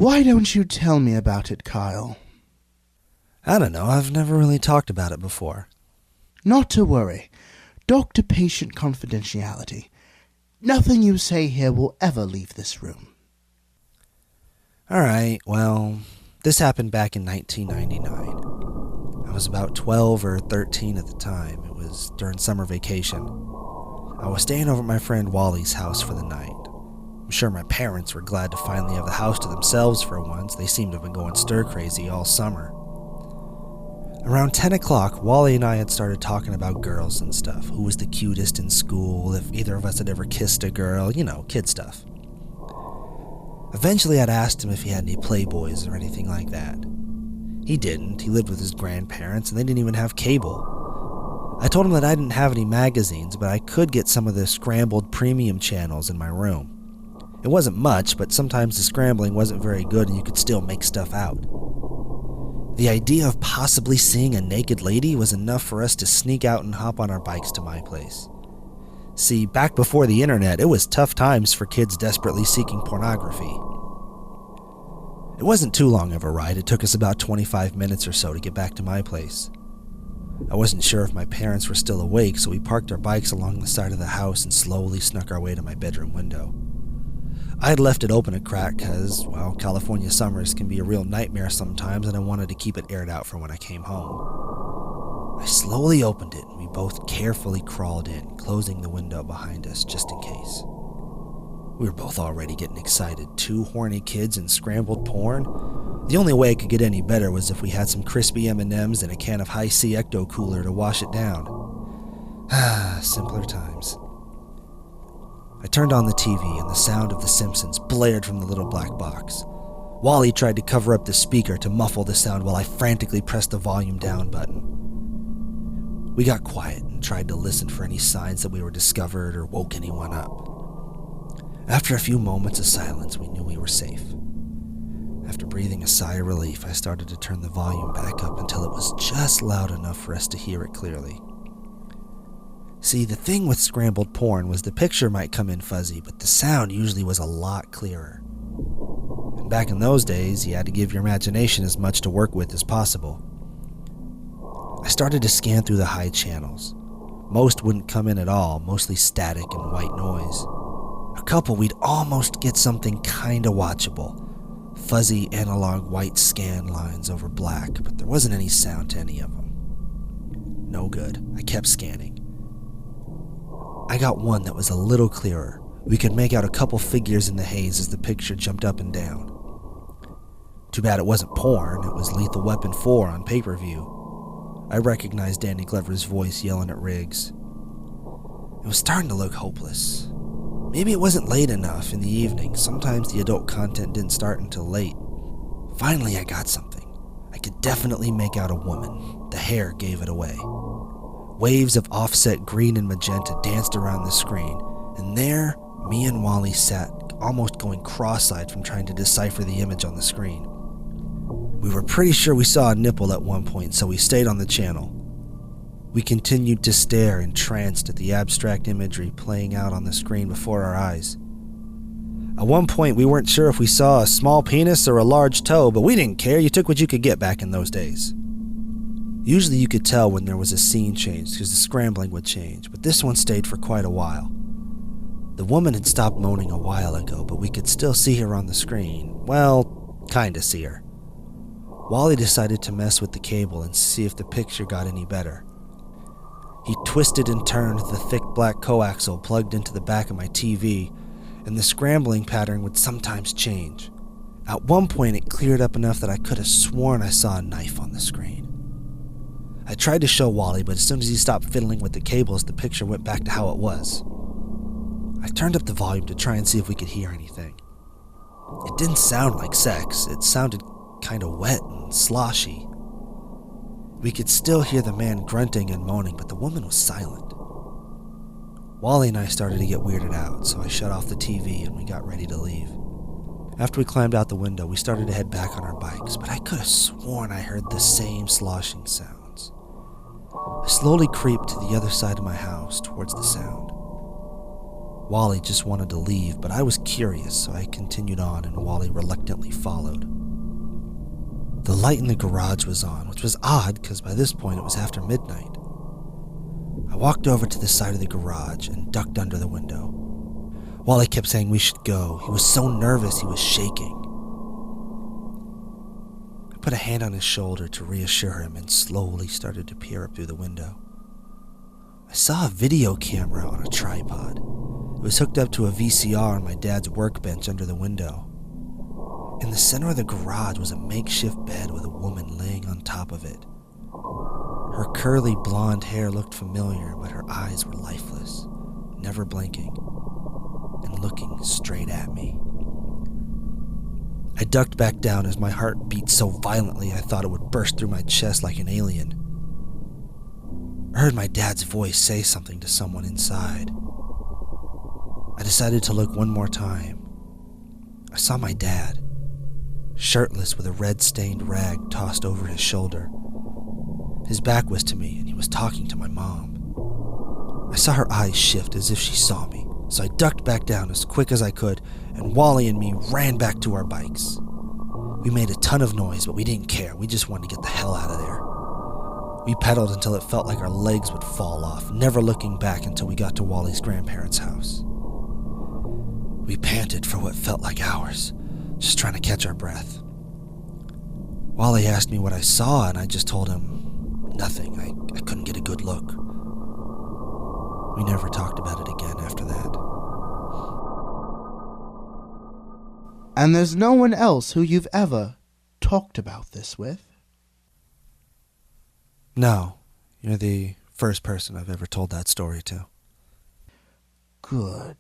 Why don't you tell me about it, Kyle? I don't know, I've never really talked about it before. Not to worry. Doctor-patient confidentiality. Nothing you say here will ever leave this room. Alright, well, this happened back in 1999. I was about 12 or 13 at the time. It was during summer vacation. I was staying over at my friend Wally's house for the night. I'm sure my parents were glad to finally have the house to themselves for once. They seemed to have been going stir-crazy all summer. Around 10 o'clock, Wally and I had started talking about girls and stuff. Who was the cutest in school, if either of us had ever kissed a girl, kid stuff. Eventually, I'd asked him if he had any playboys or anything like that. He didn't. He lived with his grandparents, and they didn't even have cable. I told him that I didn't have any magazines, but I could get some of the Scrambled premium channels in my room. It wasn't much, but sometimes the scrambling wasn't very good and you could still make stuff out. The idea of possibly seeing a naked lady was enough for us to sneak out and hop on our bikes to my place. See, back before the internet, it was tough times for kids desperately seeking pornography. It wasn't too long of a ride. It took us about 25 minutes or so to get back to my place. I wasn't sure if my parents were still awake, so we parked our bikes along the side of the house and slowly snuck our way to my bedroom window. I had left it open a crack because, well, California summers can be a real nightmare sometimes, and I wanted to keep it aired out for when I came home. I slowly opened it, and we both carefully crawled in, closing the window behind us just in case. We were both already getting excited. 2 horny kids and scrambled porn? The only way it could get any better was if we had some crispy M&Ms and a can of Hi-C Ecto Cooler to wash it down. Simpler times. I turned on the TV and the sound of The Simpsons blared from the little black box. Wally tried to cover up the speaker to muffle the sound while I frantically pressed the volume down button. We got quiet and tried to listen for any signs that we were discovered or woke anyone up. After a few moments of silence, we knew we were safe. After breathing a sigh of relief, I started to turn the volume back up until it was just loud enough for us to hear it clearly. See, the thing with scrambled porn was the picture might come in fuzzy, but the sound usually was a lot clearer. And back in those days, you had to give your imagination as much to work with as possible. I started to scan through the high channels. Most wouldn't come in at all, mostly static and white noise. A couple we'd almost get something kinda watchable. Fuzzy analog white scan lines over black, but there wasn't any sound to any of them. No good. I kept scanning. I got one that was a little clearer. We could make out a couple figures in the haze as the picture jumped up and down. Too bad it wasn't porn, it was Lethal Weapon 4 on pay-per-view. I recognized Danny Glover's voice yelling at Riggs. It was starting to look hopeless. Maybe it wasn't late enough in the evening. Sometimes the adult content didn't start until late. Finally, I got something. I could definitely make out a woman. The hair gave it away. Waves of offset green and magenta danced around the screen, and there, me and Wally sat, almost going cross-eyed from trying to decipher the image on the screen. We were pretty sure we saw a nipple at one point, so we stayed on the channel. We continued to stare entranced at the abstract imagery playing out on the screen before our eyes. At one point, we weren't sure if we saw a small penis or a large toe, but we didn't care. You took what you could get back in those days. Usually you could tell when there was a scene change because the scrambling would change, but this one stayed for quite a while. The woman had stopped moaning a while ago, but we could still see her on the screen. Well, kinda see her. Wally decided to mess with the cable and see if the picture got any better. He twisted and turned the thick black coaxial plugged into the back of my TV, and the scrambling pattern would sometimes change. At one point it cleared up enough that I could have sworn I saw a knife on the screen. I tried to show Wally, but as soon as he stopped fiddling with the cables, the picture went back to how it was. I turned up the volume to try and see if we could hear anything. It didn't sound like sex. It sounded kind of wet and sloshy. We could still hear the man grunting and moaning, but the woman was silent. Wally and I started to get weirded out, so I shut off the TV and we got ready to leave. After we climbed out the window, we started to head back on our bikes, but I could have sworn I heard the same sloshing sounds. I slowly creeped to the other side of my house towards the sound. Wally just wanted to leave, but I was curious, so I continued on and Wally reluctantly followed. The light in the garage was on, which was odd because by this point it was after midnight. I walked over to the side of the garage and ducked under the window. Wally kept saying we should go. He was so nervous he was shaking. I put a hand on his shoulder to reassure him and slowly started to peer up through the window. I saw a video camera on a tripod. It was hooked up to a VCR on my dad's workbench under the window. In the center of the garage was a makeshift bed with a woman laying on top of it. Her curly blonde hair looked familiar, but her eyes were lifeless, never blinking, and looking straight at me. I ducked back down as my heart beat so violently I thought it would burst through my chest like an alien. I heard my dad's voice say something to someone inside. I decided to look one more time. I saw my dad, shirtless with a red-stained rag tossed over his shoulder. His back was to me, and he was talking to my mom. I saw her eyes shift as if she saw me, so I ducked back down as quick as I could, and Wally and me ran back to our bikes. We made a ton of noise, but we didn't care. We just wanted to get the hell out of there. We pedaled until it felt like our legs would fall off, never looking back until we got to Wally's grandparents' house. We panted for what felt like hours, just trying to catch our breath. Wally asked me what I saw, and I just told him nothing. I couldn't get a good look. We never talked about it again after that. And there's no one else who you've ever talked about this with? No, you're the first person I've ever told that story to. Good.